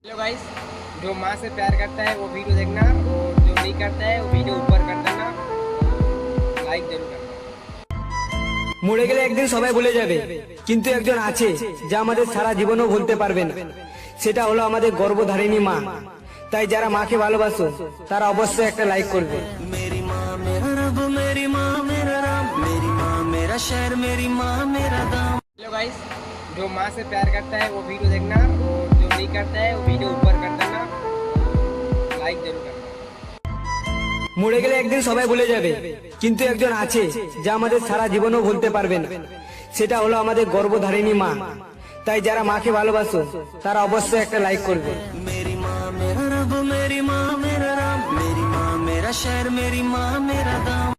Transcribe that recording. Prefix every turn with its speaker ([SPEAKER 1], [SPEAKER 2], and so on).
[SPEAKER 1] Hello guys, जो माँ से प्यार करता है वो वीडियो देखना और जो नहीं करता है वो वीडियो ऊपर कर देना, लाइक जरूर करना।
[SPEAKER 2] মরে গেলে একদিন সবাই ভুলে যাবে, কিন্তু একজন আছে যা আমাদের সারা জীবনও ভুলতে পারবে না। সেটা হলো আমাদের গর্ভধারিণী মা। তাই যারা মাকে ভালোবাসো তারা অবশ্যই একটা লাইক করবে।
[SPEAKER 3] मेरी माँ मेरा रब, मेरी माँ मेरा राम, मेरी माँ मेरा शहर, मेरी माँ मेरा दाम।
[SPEAKER 1] हेलो गाइस, जो माँ से प्यार करता है वो वीडियो देखना और जो नहीं करता है वो वीडियो ऊपर कर देना, लाइक जरूर करना।
[SPEAKER 2] মরে গেলে একদিন সবাই ভুলে যাবে, কিন্তু একজন আছে যা আমাদের সারা জীবনও ভুলতে পারবে না। সেটা হলো আমাদের গর্ভধারিণী মা। তাই যারা মাকে ভালোবাসো তারা অবশ্যই একটা লাইক করবে।
[SPEAKER 3] मेरी माँ मेरा रब, मेरी माँ मेरा राम, मेरी माँ मेरा शहर, मेरी माँ मेरा दाम।